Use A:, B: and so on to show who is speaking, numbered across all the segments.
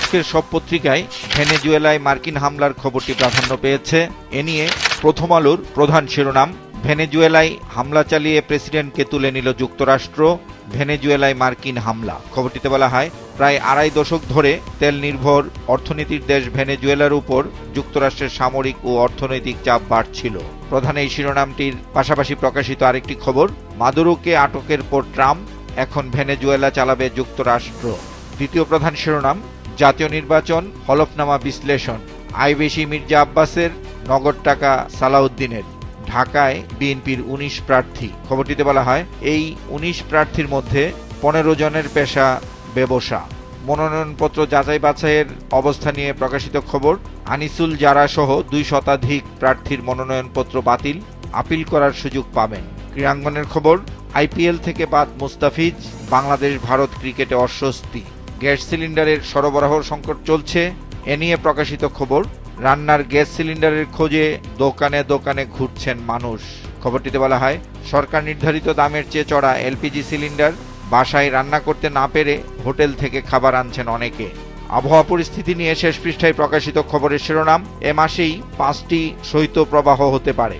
A: আজকের সব পত্রিকায় ভেনেজুয়েলায় মার্কিন হামলার খবরটি প্রাধান্য পেয়েছে। এ নিয়ে প্রথম আলোর প্রধান শিরোনাম, ভেনেজুয়েলায় হামলা চালিয়ে প্রেসিডেন্টকে তুলে নিল যুক্তরাষ্ট্র, ভেনেজুয়েলায় মার্কিন হামলা। খবরটিতে বলা হয়, প্রায় আড়াই দশক ধরে তেল নির্ভর অর্থনীতির দেশ ভেনেজুয়েলার উপর যুক্তরাষ্ট্রের সামরিক ও অর্থনৈতিক চাপ বাড়ছিল। প্রধান এই শিরোনামটির পাশাপাশি প্রকাশিত আরেকটি খবর, মাদুরোকে আটকের পর ট্রাম্প, এখন ভেনেজুয়েলা চালাবে যুক্তরাষ্ট্র। দ্বিতীয় প্রধান শিরোনাম, জাতীয় নির্বাচন হলফনামা বিশ্লেষণ, আয় বেশি মির্জা আব্বাসের, নগদ টাকা সালাউদ্দিনের, ঢাকায় বিএনপির ১৯ প্রার্থী। খবরটিতে বলা হয়, এই ১৯ প্রার্থীর মধ্যে ১৫ জনের পেশা ব্যবসা। মনোনয়নপত্র যাচাই বাছাইয়ের অবস্থা নিয়ে প্রকাশিত খবর, আনিসুল জারা সহ ২ শতাধিক প্রার্থীর মনোনয়নপত্র বাতিল, আপিল করার সুযোগ পাবেন। ক্রীড়াঙ্গনের খবর, আইপিএল থেকে বাদ মুস্তাফিজ, বাংলাদেশ ভারত ক্রিকেটে অস্বস্তি, গ্যাস সিলিন্ডারের সরবরাহ সংকট চলছে। এ নিয়ে প্রকাশিত খবর, রান্নার গ্যাস সিলিন্ডারের খোঁজে দোকানে দোকানে ঘুরছেন মানুষ। খবরটিতে বলা হয়, সরকার নির্ধারিত দামের চেয়ে চড়া এলপিজি সিলিন্ডার, বাসায় রান্না করতে না পেরে হোটেল থেকে খাবার আনছেন অনেকে। আবহাওয়া পরিস্থিতি নিয়ে শেষ পৃষ্ঠায় প্রকাশিত খবরের শিরোনাম, এ মাসেই 5টি শৈত্যপ্রবাহ হতে পারে।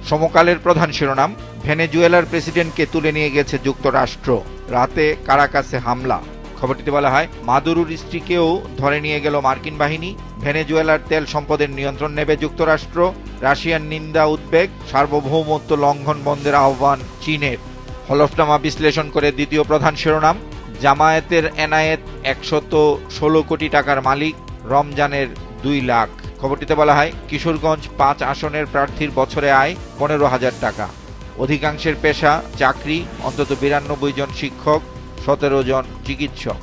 A: সমকালের প্রধান শিরোনাম, ভেনেজুয়েলার প্রেসিডেন্টকে তুলে নিয়ে গেছে যুক্তরাষ্ট্র, রাতে কারাকাসে হামলা। খবরটিতে বলা হয়, মাদুরোর স্ত্রীকেও ধরে নিয়ে গেল মার্কিন বাহিনী, ভেনেজুয়েলার তেল সম্পদের নিয়ন্ত্রণ নেবে যুক্তরাষ্ট্র, রাশিয়ার নিন্দা উদ্বেগ, সার্বভৌমত্ব লঙ্ঘন বন্ধের আহ্বান চীনের। হলফনামা বিশ্লেষণ করে দ্বিতীয় প্রধান শিরোনাম, জামায়াতের এনায়েত ১১৬ কোটি টাকার মালিক, রমজানের ২ লাখ। খবরটিতে বলা হয়, কিশোরগঞ্জ ৫ আসনের প্রার্থীর বছরে আয় ১৫,০০০ টাকা, অধিকাংশের পেশা চাকরি, অন্তত ৯২ জন শিক্ষক, ১৭ জন চিকিৎসক,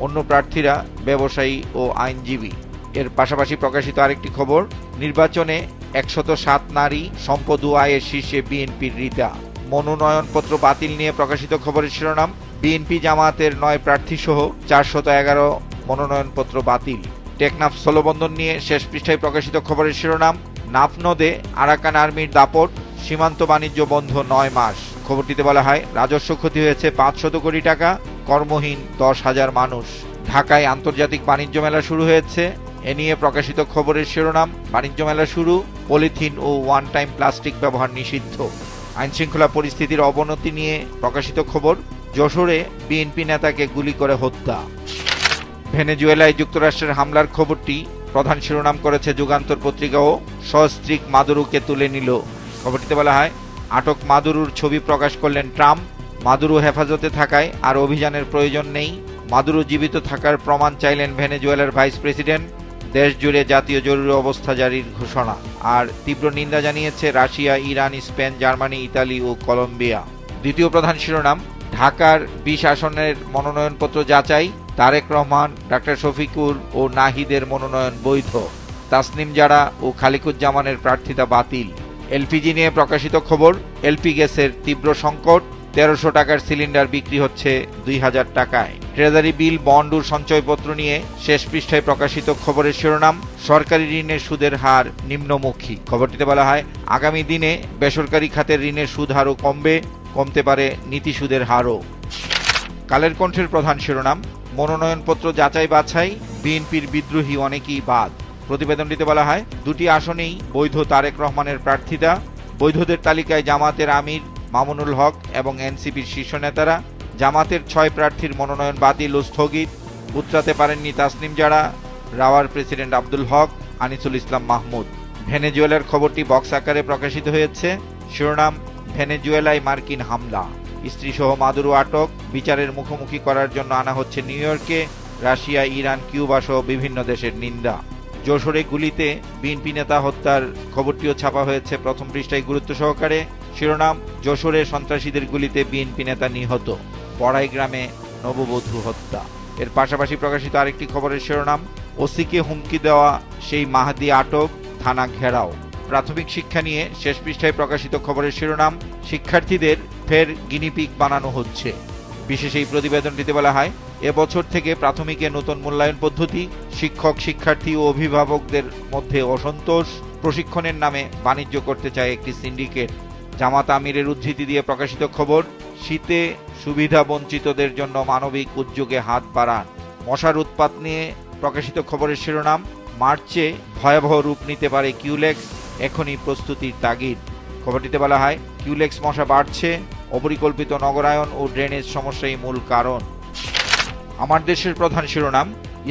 A: অন্য প্রার্থীরা ব্যবসায়ী ও আইনজীবী। এর পাশাপাশি প্রকাশিত আরেকটি খবর, নির্বাচনে ১০৭ নারী, সম্পদ ও আয়ের শীর্ষে বিএনপির রিতা। মনোনয়নপত্র বাতিল নিয়ে প্রকাশিত খবরের শিরোনাম, বিএনপি জামায়াতের ৯ প্রার্থী সহ ৪১১ মনোনয়নপত্র বাতিল। টেকনাফ স্থলবন্দর নিয়ে শেষ পৃষ্ঠায় প্রকাশিত খবরের শিরোনাম, নাফনদে আরাকান আর্মির দাপট, সীমান্ত বাণিজ্য বন্ধ ৯ মাস। খবরটিতে বলা হয়, রাজস্ব ক্ষতি হয়েছে ৫০০ কোটি টাকা, কর্মহীন ১০,০০০ মানুষ। ঢাকায় আন্তর্জাতিক বাণিজ্য মেলা শুরু হয়েছে। এ নিয়ে প্রকাশিত খবরের শিরোনাম, বাণিজ্য মেলা শুরু, পলিথিন ও ওয়ান টাইম প্লাস্টিক ব্যবহার নিষিদ্ধ। আইনশৃঙ্খলা পরিস্থিতির অবনতি নিয়ে প্রকাশিত খবর, যশোরে বিএনপি নেতাকে গুলি করে হত্যা। ভেনেজুয়েলায় যুক্তরাষ্ট্রের হামলার খবরটি প্রধান শিরোনাম করেছে যুগান্তর পত্রিকাও, সস্ত্রীক মাদুরোকে তুলে নিল। খবরটিতে বলা হয়, আটক মাদুরোর ছবি প্রকাশ করলেন ট্রাম্প, মাদুরো হেফাজতে থাকায় আর অভিযানের প্রয়োজন নেই, মাদুরো জীবিত থাকার প্রমাণ চাইলেন ভেনেজুয়েলার ভাইস প্রেসিডেন্ট, দেশ জুড়ে জাতীয় জরুরি অবস্থা জারির ঘোষণা। আর তীব্র নিন্দা জানিয়েছে Russia, Iran, Spain, Germany, Italy ও কলম্বিয়া। দ্বিতীয় প্রধান শিরোনাম, ঢাকার ২০ আসনের মনোনয়নপত্র যাচাই, তারেক রহমান, ডাক্তার শফিকুর ও নাহিদের মনোনয়ন বৈধ, তাসনিম জারা ও খালিকুজ্জামানের প্রার্থিতা বাতিল। এলপিজি নিয়ে প্রকাশিত খবর, এলপি গ্যাসের তীব্র সংকট, ১৩০০ টাকার সিলিন্ডার বিক্রি হচ্ছে ২,০০০ টাকায়। ট্রেজারি বিল, বন্ড ও সঞ্চয়পত্র নিয়ে শেষ পৃষ্ঠায় প্রকাশিত খবরের শিরোনাম, সরকারি ঋণের সুদের হার নিম্নমুখী। খবরটিতে বলা হয়, আগামী দিনে বেসরকারি খাতের ঋণের সুদ হারও কমতে পারে নীতি সুদের হারও। কালের কণ্ঠের প্রধান শিরোনাম, মনোনয়নপত্র যাচাই বাছাই, বিএনপির বিদ্রোহী অনেকেই বাদ। প্রতিবেদনটিতে বলা হয়, ২টি আসনেই বৈধ তারেক রহমানের প্রার্থিতা, বৈধদের তালিকায় জামাতের আমির মামুনুল হক এবং এনসিপির শীর্ষ নেতারা। জামাতের ৬ প্রার্থীর মনোনয়ন বাতিল ও স্থগিত, উতরাতে পারেননি তাসনিম জারা, রাওয়ার প্রেসিডেন্ট আব্দুল হক, আনিসুল ইসলাম মাহমুদ। ভেনেজুয়েলার খবরটি বক্স আকারে প্রকাশিত হয়েছে। শিরোনাম, ভেনেজুয়েলায় মার্কিন হামলা, স্ত্রীসহ মাদুরো আটক, বিচারের মুখোমুখি করার জন্য আনা হচ্ছে নিউ ইয়র্কে, রাশিয়া, ইরান, কিউবা সহ বিভিন্ন দেশের নিন্দা। যশোরে গুলিতে বিএনপি নেতা হত্যার খবরটিও ছাপা হয়েছে প্রথম পৃষ্ঠায় গুরুত্ব সহকারে। শিরোনাম, যশোরে সন্ত্রাসীদের গুলিতে বিএনপি নেতা নিহত, পড়াই গ্রামে নববধূ হত্যা। এর পাশাপাশি প্রকাশিত আরেকটি খবরের শিরোনাম, ওসিকে হুমকি দেওয়া সেই মাহাদি আটক, থানা ঘেরাও। প্রাথমিক শিক্ষা নিয়ে শেষ পৃষ্ঠায় প্রকাশিত খবরের শিরোনাম, শিক্ষার্থীদের ফের গিনিপিগ বানানো হচ্ছে। বিশেষ এই প্রতিবেদনটিতে বলা হয়, এবছর থেকে প্রাথমিকে নতুন মূল্যায়ন পদ্ধতি, শিক্ষক, শিক্ষার্থী ও অভিভাবকদের মধ্যে অসন্তোষ, প্রশিক্ষণের নামে বাণিজ্য করতে চায় একটি সিন্ডিকেট। জামাত আমিরের উদ্ধৃতি দিয়ে প্রকাশিত খবর, শীতে সুবিধা বঞ্চিতদের জন্য মানবিক উদ্যোগে হাত বাড়ান। মশার উৎপাত নিয়ে প্রকাশিত খবরের শিরোনাম, মার্চে ভয়াবহ রূপ নিতে পারে কিউলেক্স, এখনই প্রস্তুতির তাগিদ। খবরটিতে বলা হয়, কিউলেক্স মশা বাড়ছে, অপরিকল্পিত নগরায়ন ও ড্রেনেজ সমস্যাই মূল কারণ। আমার দেশের প্রধান শিরোনাম,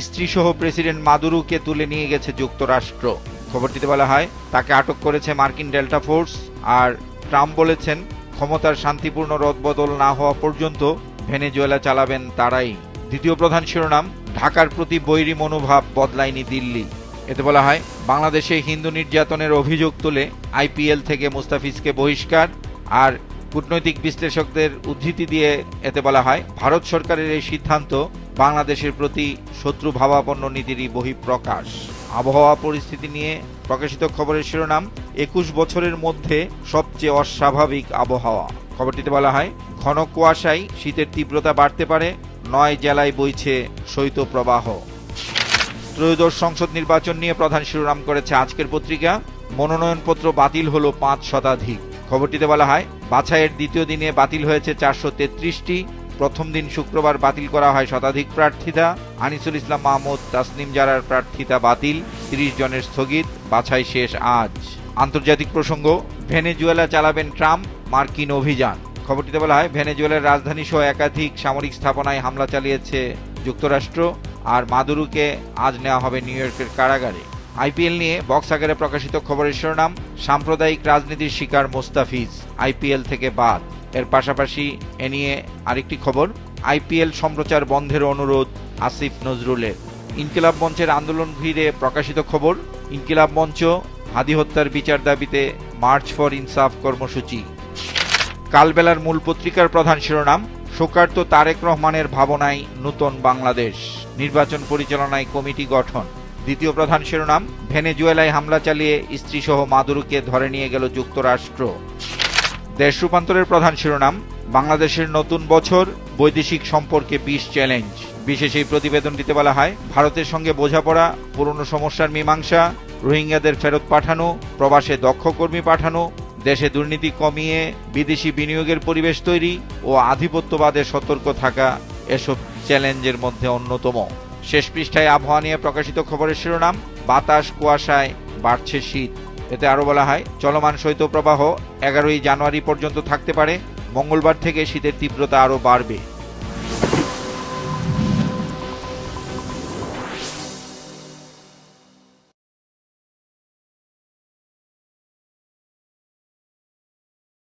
A: স্ত্রীসহ প্রেসিডেন্ট মাদুরোকে তুলে নিয়ে গেছে যুক্তরাষ্ট্র। খবরটিতে বলা হয়, তাকে আটক করেছে মার্কিন ডেল্টা ফোর্স। আর ট্রাম্প বলেছেন, ক্ষমতার শান্তিপূর্ণ রদবদল না হওয়া পর্যন্ত ভেনেজুয়েলা চালাবেন তারাই। দ্বিতীয় প্রধান শিরোনাম, ঢাকার প্রতি বৈরী মনোভাব বদলায়নি দিল্লি। এতে বলা হয়, বাংলাদেশে হিন্দু নির্যাতনের অভিযোগ তুলে আইপিএল থেকে মুস্তাফিজকে বহিষ্কার। আর কূটনৈতিক বিশ্লেষকদের উদ্ধৃতি দিয়ে এতে বলা হয়, ভারত সরকারের এই সিদ্ধান্ত বাংলাদেশের প্রতি শত্রু ভাবাপন্ন নীতিরই বহিঃপ্রকাশ। আবহাওয়া পরিস্থিতি নিয়ে প্রকাশিত খবরের শিরোনাম, 21 বছরের মধ্যে সবচেয়ে অস্বাভাবিক আবহাওয়া। খবরটিতে বলা হয়, ঘন কুয়াশায় শীতের তীব্রতা বাড়তে পারে, 9 জেলায় বইছে শৈত্যপ্রবাহ। ত্রয়োদশ সংসদ নির্বাচন নিয়ে প্রধান শিরোনাম করেছে আজকের পত্রিকা, মনোনয়নপত্র বাতিল হলো 5 শতাধিক। খবরটিতে বলা হয়, বাছাইয়ের দ্বিতীয় দিনে বাতিল হয়েছে 433টি। প্রথম দিন শুক্রবার বাতিল করা হয় শতাধিক প্রার্থিতা। আনিসুল ইসলাম মাহমুদ, তাসনিম জারার প্রার্থিতা বাতিল, 30 জনের স্থগিত। বাছাই শেষ আজ। আন্তর্জাতিক প্রসঙ্গ, ভেনেজুয়েলা চালাবেন ট্রাম্প, মার্কিন অভিযান। খবরটিতে বলা হয়, ভেনেজুয়েলার রাজধানী সহ একাধিক সামরিক স্থাপনায় হামলা চালিয়েছে যুক্তরাষ্ট্র। আর মাদুরোকে আজ নেওয়া হবে নিউ ইয়র্কের কারাগারে। আইপিএল নিয়ে বক্স আকারে প্রকাশিত খবরের শিরোনাম, সাম্প্রদায়িক রাজনীতির শিকার মুস্তাফিজ, আইপিএল থেকে বাদ। এর পাশাপাশি এ নিয়ে আরেকটি খবর, আইপিএল সম্প্রচার বন্ধের অনুরোধ আসিফ নজরুলের। ইনকিলাব মঞ্চের আন্দোলন ঘিরে প্রকাশিত খবর, ইনকিলাব মঞ্চ হাদি হত্যার বিচার দাবিতে মার্চ ফর ইনসাফ কর্মসূচি। কালবেলার মূল পত্রিকার প্রধান শিরোনাম, শোকার্ত তারেক রহমানের ভাবনায় নূতন বাংলাদেশ, নির্বাচন পরিচালনায় কমিটি গঠন। দ্বিতীয় প্রধান শিরোনাম, ভেনেজুয়েলায় হামলা চালিয়ে স্ত্রীসহ মাদুরোকে ধরে নিয়ে গেল যুক্তরাষ্ট্র। দেশ রূপান্তরের প্রধান শিরোনাম, বাংলাদেশের নতুন বছর, বৈদেশিক সম্পর্কে 20 চ্যালেঞ্জ। বিশেষ এই প্রতিবেদনটিতে বলা হয়, ভারতের সঙ্গে বোঝাপড়া, পুরনো সমস্যার মীমাংসা, রোহিঙ্গাদের ফেরত পাঠানো, প্রবাসে দক্ষ কর্মী পাঠানো, দেশে দুর্নীতি কমিয়ে বিদেশি বিনিয়োগের পরিবেশ তৈরি ও আধিপত্যবাদে সতর্ক থাকা এসব চ্যালেঞ্জের মধ্যে অন্যতম। শেষ পৃষ্ঠায় আবহাওয়া নিয়ে প্রকাশিত খবরের শিরোনাম, বাতাস কুয়াশায় বাড়ছে শীত। এতে আরো বলা হয়, চলমান শৈত্যপ্রবাহ 11ই জানুয়ারি পর্যন্ত থাকতে পারে। মঙ্গলবার থেকে শীতের তীব্রতা আরো বাড়বে।